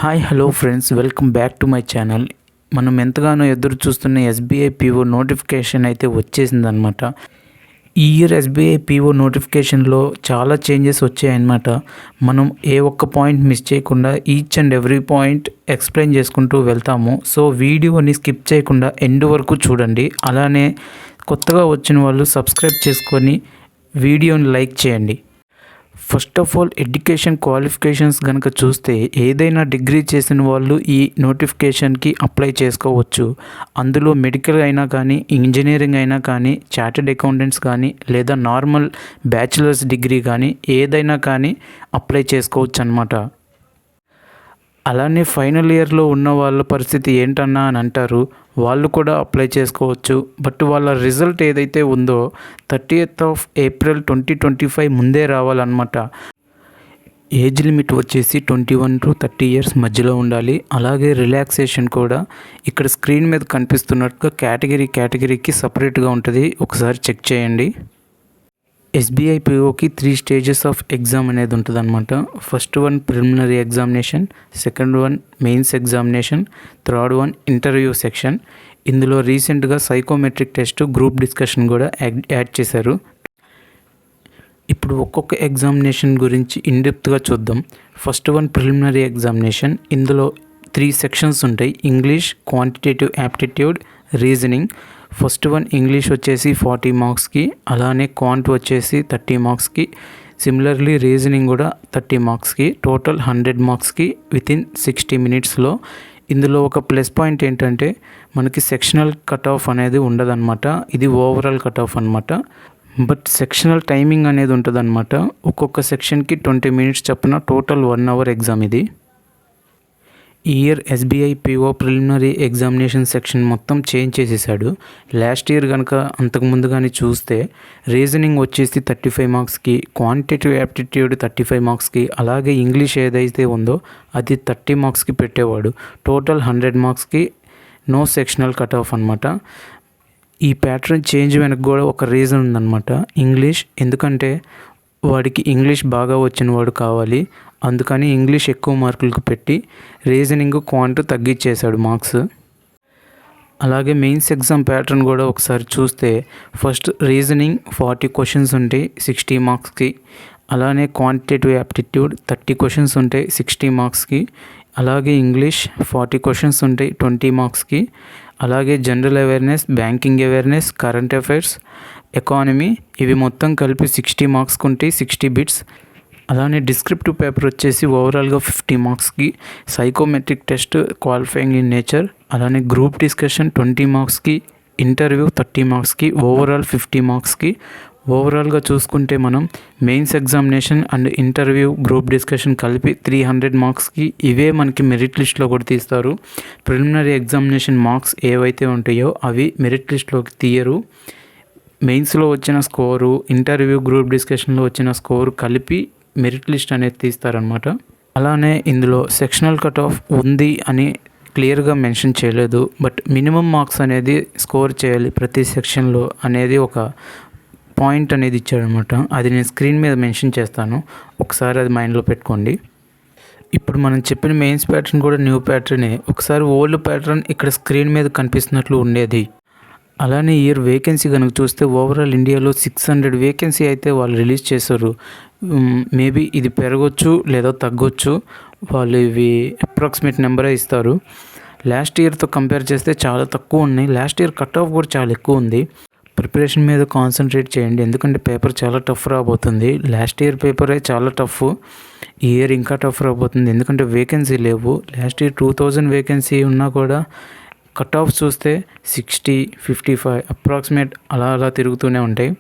Hi hello friends, welcome back to my channel. మనం ఎంతగానో ఎదురు చూస్తున్న ఎస్బీఐ పీఓ నోటిఫికేషన్ అయితే వచ్చేసిందనమాట. ఈ ఇయర్ ఎస్బీఐ పీఓ నోటిఫికేషన్లో చాలా చేంజెస్ వచ్చాయన్నమాట. మనం ఏ ఒక్క పాయింట్ మిస్ చేయకుండా each and every point explain చేసుకుంటూ వెళ్తాము. సో వీడియోని స్కిప్ చేయకుండా ఎండ్ వరకు చూడండి. అలానే కొత్తగా వచ్చిన వాళ్ళు సబ్స్క్రైబ్ చేసుకొని వీడియోని లైక్ చేయండి. First of all, education qualifications కనుక చూస్తే ఏదైనా డిగ్రీ చేసిన వాళ్ళు ఈ నోటిఫికేషన్కి అప్లై చేసుకోవచ్చు. అందులో మెడికల్ అయినా కానీ, ఇంజనీరింగ్ అయినా కానీ, చార్టెడ్ అకౌంటెంట్స్ కానీ, లేదా నార్మల్ బ్యాచిలర్స్ డిగ్రీ కానీ ఏదైనా కానీ అప్లై చేసుకోవచ్చు అన్నమాట. అలానే ఫైనల్ ఇయర్లో ఉన్న వాళ్ళ పరిస్థితి ఏంటన్నా అని అంటారు. వాళ్ళు కూడా అప్లై చేసుకోవచ్చు. బట్ వాళ్ళ రిజల్ట్ ఏదైతే ఉందో 30th of April 2025 ముందే రావాలన్నమాట. ఏజ్ లిమిట్ వచ్చేసి 21 to 30 years మధ్యలో ఉండాలి. అలాగే రిలాక్సేషన్ కూడా ఇక్కడ స్క్రీన్ మీద కనిపిస్తున్నట్టుగా కేటగిరీకి సపరేట్గా ఉంటుంది. ఒకసారి చెక్ చేయండి. ఎస్బీఐ పీఓకి 3 stages ఆఫ్ ఎగ్జామ్ అనేది ఉంటుంది అనమాట. First one preliminary examination, second one mains examination, third one interview section. ఇందులో రీసెంట్గా సైకోమెట్రిక్ టెస్ట్, గ్రూప్ డిస్కషన్ కూడా యాడ్ చేశారు. ఇప్పుడు ఒక్కొక్క ఎగ్జామినేషన్ గురించి ఇన్డెప్త్గా చూద్దాం. First one preliminary examination. ఇందులో 3 sections ఉంటాయి: English, quantitative aptitude, reasoning. First one English వచ్చేసి 40 marksకి, అలానే క్వాంట్ వచ్చేసి 30 marksకి, సిమిలర్లీ రీజనింగ్ కూడా 30 marksకి, టోటల్ 100 marksకి వితిన్ 60 minutesలో. ఇందులో ఒక ప్లస్ పాయింట్ ఏంటంటే మనకి సెక్షనల్ కట్ ఆఫ్ అనేది ఉండదన్నమాట. ఇది ఓవరాల్ కట్ ఆఫ్ అనమాట. బట్ సెక్షనల్ టైమింగ్ అనేది ఉంటుందన్నమాట. ఒక్కొక్క సెక్షన్కి 20 minutes చొప్పున, టోటల్ 1 hour ఎగ్జామ్ ఇది. ఈ year SBI PO preliminary examination section మొత్తం చేంజ్ చేసేసాడు. లాస్ట్ ఇయర్ కనుక అంతకుముందు కానీ చూస్తే రీజనింగ్ వచ్చేసి 35 marksకి, క్వాంటిటేటివ్ యాప్టిట్యూడ్ 35 marksకి, అలాగే ఇంగ్లీష్ ఏదైతే ఉందో అది 30 marksకి పెట్టేవాడు. టోటల్ 100 marksకి, నో సెక్షనల్ కట్ ఆఫ్ అనమాట. ఈ ప్యాటర్న్ చేంజ్ వెనక కూడా ఒక రీజన్ ఉందన్నమాట. ఇంగ్లీష్, ఎందుకంటే వాడికి ఇంగ్లీష్ బాగా వచ్చిన వాడు కావాలి, అందుకని ఇంగ్లీష్ ఎక్కువ మార్కులకు పెట్టి రీజనింగ్, క్వాంట్ తగ్గించేశాడు మార్క్స్. అలాగే మెయిన్స్ ఎగ్జామ్ ప్యాటర్న్ కూడా ఒకసారి చూస్తే ఫస్ట్ రీజనింగ్ 40 questions ఉంటాయి 60 marksకి, అలానే క్వాంటిటేటివ్ యాప్టిట్యూడ్ 30 questions ఉంటాయి 60 marksకి, అలాగే ఇంగ్లీష్ 40 questions ఉంటాయి 20 marksకి, అలాగే general awareness, banking awareness, current affairs, economy, ఇవి మొత్తం కలిపి 60 marksకి ఉంటాయి 60 bits. అలానే డిస్క్రిప్టివ్ పేపర్ వచ్చేసి ఓవరాల్గా 50 marksకి, psychometric test qualifying in nature, అలానే గ్రూప్ డిస్కషన్ 20 marksకి, ఇంటర్వ్యూ 30 marksకి, ఓవరాల్ 50 marksకి. ఓవరాల్గా చూసుకుంటే మనం mains examination and interview, group discussion కలిపి 300 marksకి ఇవే మనకి మెరిట్ లిస్ట్లో కూడా తీస్తారు. ప్రిలిమినరీ ఎగ్జామినేషన్ మార్క్స్ ఏవైతే ఉంటాయో అవి మెరిట్ లిస్ట్లోకి తీయరు. మెయిన్స్లో వచ్చిన స్కోరు, ఇంటర్వ్యూ, గ్రూప్ డిస్కషన్లో వచ్చిన స్కోరు కలిపి మెరిట్ లిస్ట్ అనేది తీస్తారనమాట. అలానే ఇందులో సెక్షనల్ కట్ ఆఫ్ ఉంది అని క్లియర్గా మెన్షన్ చేయలేదు. బట్ మినిమం మార్క్స్ అనేది స్కోర్ చేయాలి ప్రతి సెక్షన్లో అనేది ఒక పాయింట్ అనేది ఇచ్చాడనమాట. అది నేను స్క్రీన్ మీద మెన్షన్ చేస్తాను, ఒకసారి అది మైండ్లో పెట్టుకోండి. ఇప్పుడు మనం చెప్పిన మెయిన్స్ ప్యాటర్న్ కూడా న్యూ ప్యాటర్నే. ఒకసారి ఓల్డ్ ప్యాటర్న్ ఇక్కడ స్క్రీన్ మీద కనిపిస్తున్నట్లు ఉండేది. అలానే ఇయర్ వేకెన్సీ కనుక చూస్తే ఓవరాల్ ఇండియాలో 600 వేకెన్సీ అయితే వాళ్ళు రిలీజ్ చేశారు. మేబీ ఇది పెరగవచ్చు లేదా తగ్గొచ్చు, వాళ్ళు ఇవి అప్రాక్సిమేట్ నెంబరే ఇస్తారు. లాస్ట్ ఇయర్తో కంపేర్ చేస్తే చాలా తక్కువ ఉన్నాయి. లాస్ట్ ఇయర్ కట్ ఆఫ్ కూడా చాలా ఎక్కువ ఉంది. ప్రిపరేషన్ మీద కాన్సన్ట్రేట్ చేయండి, ఎందుకంటే పేపర్ చాలా టఫ్ రాబోతుంది. లాస్ట్ ఇయర్ పేపరే చాలా టఫ్, ఈ ఇయర్ ఇంకా టఫ్ రాబోతుంది, ఎందుకంటే వేకెన్సీ లేవు. లాస్ట్ ఇయర్ 2000 వేకెన్సీ ఉన్నా కూడా కట్ ఆఫ్ చూస్తే 60, 55 అప్రాక్సిమేట్ అలా తిరుగుతూనే ఉంటాయి.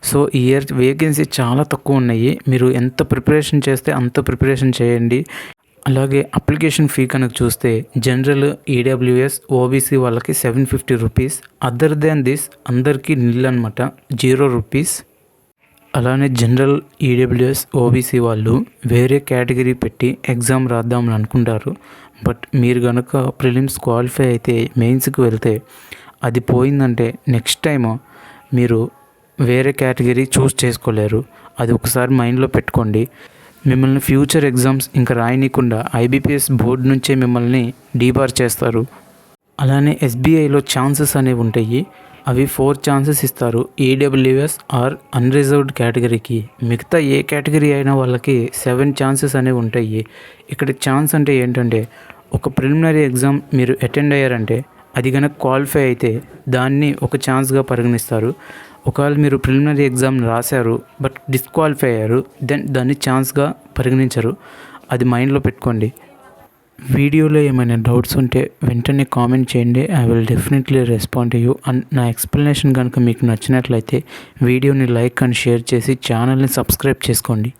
సో ఈ ఇయర్ వేకెన్సీ చాలా తక్కువ ఉన్నాయి. మీరు ఎంత ప్రిపరేషన్ చేస్తే అంత ప్రిపరేషన్ చేయండి. అలాగే అప్లికేషన్ ఫీ కనుక చూస్తే జనరల్, ఈడబ్ల్యూఎస్, ఓబీసీ వాళ్ళకి 750 rupees. అదర్ దాన్ దిస్ అందరికీ నిల్ అనమాట, 0 rupees. అలానే జనరల్, ఈడబ్ల్యూఎస్, ఓబీసీ వాళ్ళు వేరే కేటగిరీ పెట్టి ఎగ్జామ్ రాద్దామని అనుకుంటారు. బట్ మీరు కనుక ప్రిలిమ్స్ క్వాలిఫై అయితే మెయిన్స్కి వెళ్తే అది పోయిందంటే నెక్స్ట్ టైం మీరు వేరే కేటగిరీ చూస్ చేసుకోలేరు. అది ఒకసారి మైండ్లో పెట్టుకోండి. మిమ్మల్ని ఫ్యూచర్ ఎగ్జామ్స్ ఇంకా రాయనీయకుండా ఐబీపీఎస్ బోర్డు నుంచే మిమ్మల్ని డీబార్ చేస్తారు. అలానే ఎస్బీఐలో ఛాన్సెస్ అనేవి ఉంటాయి. అవి 4 ఛాన్సెస్ ఇస్తారు ఈడబ్ల్యూఎస్ ఆర్ అన్రిజర్వ్డ్ కేటగిరీకి. మిగతా ఏ కేటగిరీ అయినా వాళ్ళకి 7 ఛాన్సెస్ అనేవి ఉంటాయి. ఇక్కడ ఛాన్స్ అంటే ఏంటంటే ఒక ప్రిలిమినరీ ఎగ్జామ్ మీరు అటెండ్ అయ్యారంటే అది కనుక క్వాలిఫై అయితే దాన్ని ఒక ఛాన్స్గా పరిగణిస్తారు. ఒకవేళ మీరు ప్రిలిమినరీ ఎగ్జామ్ రాశారు బట్ డిస్క్వాలిఫై అయ్యారు దెన్ దాన్ని ఛాన్స్గా పరిగణించరు. అది మైండ్లో పెట్టుకోండి. వీడియోలో ఏమైనా డౌట్స్ ఉంటే వెంటనే కామెంట్ చేయండి. I will definitely respond to you. And నా ఎక్స్ప్లెనేషన్ కనుక మీకు నచ్చినట్లయితే వీడియోని లైక్ అండ్ షేర్ చేసి ఛానల్ని సబ్స్క్రైబ్ చేసుకోండి.